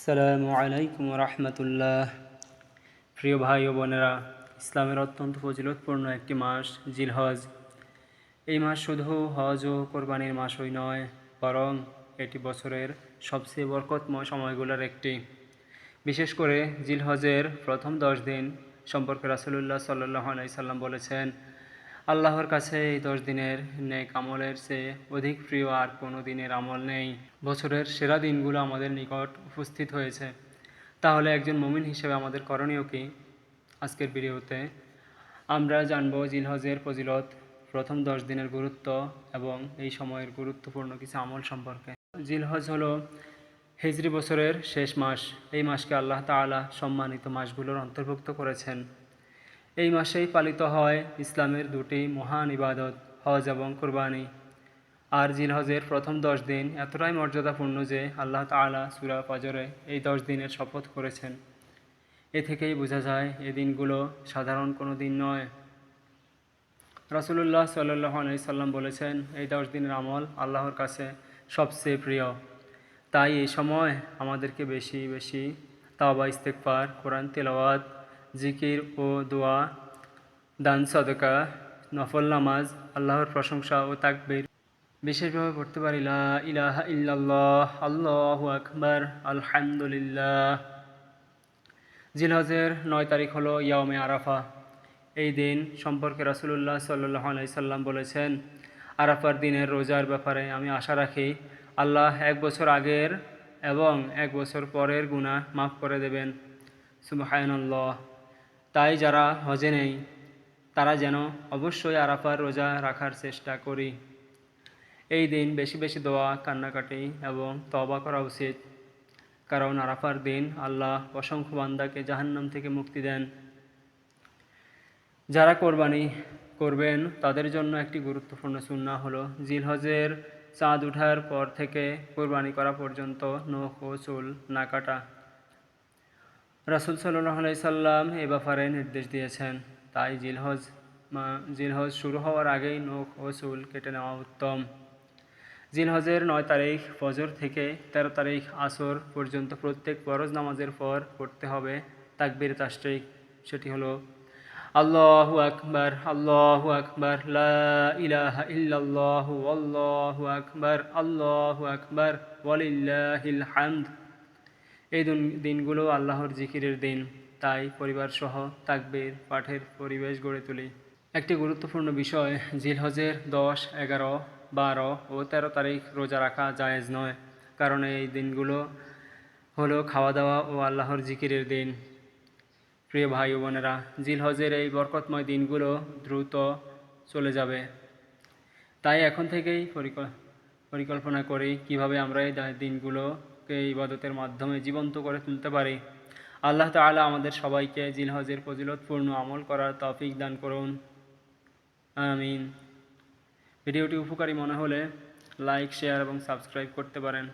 আসসালামু আলাইকুম রহমতুল্লাহ। প্রিয় ভাই ও বোনেরা, ইসলামের অত্যন্ত ফজিলতপূর্ণ একটি মাস জিলহজ। এই মাস শুধু হজ ও কোরবানির মাসই নয়, বরং এটি বছরের সবচেয়ে বরকতময় সময়গুলোর একটি। বিশেষ করে জিলহজের প্রথম 10 দিন সম্পর্কে রাসূলুল্লাহ সাল্লাল্লাহু আলাইহি সাল্লাম বলেছেন, আল্লাহর কাছে এই 10 দিনের নেক আমলের চেয়ে অধিক প্রিয় আর কোনো দিনের আমল নেই। বছরের সেরা দিনগুলো আমাদের নিকট উপস্থিত হয়েছে, তাহলে একজন মুমিন হিসেবে আমাদের করণীয় কি? আজকের ভিডিওতে আমরা জানব জিলহজের ফজিলত, প্রথম 10 দিনের গুরুত্ব এবং এই সময়ের গুরুত্বপূর্ণ কিছু আমল সম্পর্কে। জিলহজ হলো হিজরি বছরের শেষ মাস। এই মাসকে আল্লাহ তাআলা সম্মানিত মাসগুলোর অন্তর্ভুক্ত করেছেন। এই মাসেই পালিত হয় ইসলামের দুটি মহান ইবাদত, হজ এবং কুরবানি। আর জিলহজের প্রথম 10 দিন এতটাই মর্যাদাপূর্ণ যে আল্লাহ তাআলা সূরা ফজরে এই 10 দিনের শপথ করেছেন। এ থেকেই বোঝা যায় এই দিনগুলো সাধারণ কোনো দিন নয়। রাসূলুল্লাহ সাল্লাল্লাহু আলাইহি সাল্লাম বলেছেন, এই 10 দিনের আমল আল্লাহর কাছে সবচেয়ে প্রিয়। তাই এই সময় আমাদেরকে বেশি বেশি তাওবা, ইস্তেগফার, কোরআন তিলাওয়াত, জিকির ও দোয়া, দান সদকা, নফল নামাজ, আল্লাহর প্রশংসা ও তাকবীর বিশেষভাবে পড়তে পারি। লা ইলাহা ইল্লাল্লাহ, আল্লাহু আকবার, আলহামদুলিল্লাহ। জিলহজের 9 তারিখ হলো ইয়াউমে আরাফা। এই দিন সম্পর্কে রাসূলুল্লাহ সাল্লাল্লাহু আলাইহি সাল্লাম বলেছেন, আরাফার দিনের রোজার ব্যাপারে আমি আশা রাখি আল্লাহ 1 বছর আগের এবং 1 বছর পরের গুনাহ মাফ করে দেবেন। সুবহানাল্লাহ। তাই যারা হজে নেই তারা যেন অবশ্যই আরাফার রোজা রাখার চেষ্টা করি। এই দিন বেশি বেশি দোয়া, কান্নাকাটি এবং তওবা করা উচিত, কারণ আরাফার দিন আল্লাহ অসংখ্য বান্দাকে জাহান্নাম থেকে মুক্তি দেন। যারা কোরবানি করবেন তাদের জন্য একটি গুরুত্বপূর্ণ সুন্নাহ হলো জিলহজের চাঁদ ওঠার পর থেকে কোরবানি করা পর্যন্ত নখ ও চুল না কাটা। রাসূল সাল্লাল্লাহু আলাইহি সাল্লাম এ ব্যাপারে নির্দেশ দিয়েছেন। তাই জিলহজ শুরু হওয়ার আগেই নখ ও চুল কেটে নেওয়া উত্তম। জিলহজের 9 তারিখ ফজর থেকে 13 তারিখ আসর পর্যন্ত প্রত্যেক ফরজ নামাজের পর পড়তে হবে তাকবীর তাশরিক। সেটি হলো আল্লাহু আকবার, আল্লাহু আকবার, লা ইলাহা ইল্লাল্লাহু, আল্লাহু আকবার, আল্লাহু আকবার, ওয়ালিল্লাহিল হামদ। এই দিনগুলো আল্লাহর জিকিরের দিন, তাই পরিবার সহ তাকবীর পাঠের পরিবেশ গড়ে তুলি। একটি গুরুত্বপূর্ণ বিষয়, জিলহজের 10, 11, 12 ও 13 তারিখ রোজা রাখা জায়েজ নয়, কারণ এই দিনগুলো হলো খাওয়া দাওয়া ও আল্লাহর জিকিরের দিন। প্রিয় ভাই ও বোনেরা, জিলহজের এই বরকতময় দিনগুলো দ্রুত চলে যাবে, তাই এখন থেকেই পরিকল্পনা করি কিভাবে আমরা এই দিনগুলোকে ইবাদতের মাধ্যমে জীবন্ত করে তুলতে পারি। আল্লাহ তাআলা আমাদের সবাইকে জিলহজের ফজিলতপূর্ণ আমল করার তৌফিক দান করুন, আমিন। ভিডিওটি উপকারী মনে হলে লাইক, শেয়ার এবং সাবস্ক্রাইব করতে পারেন।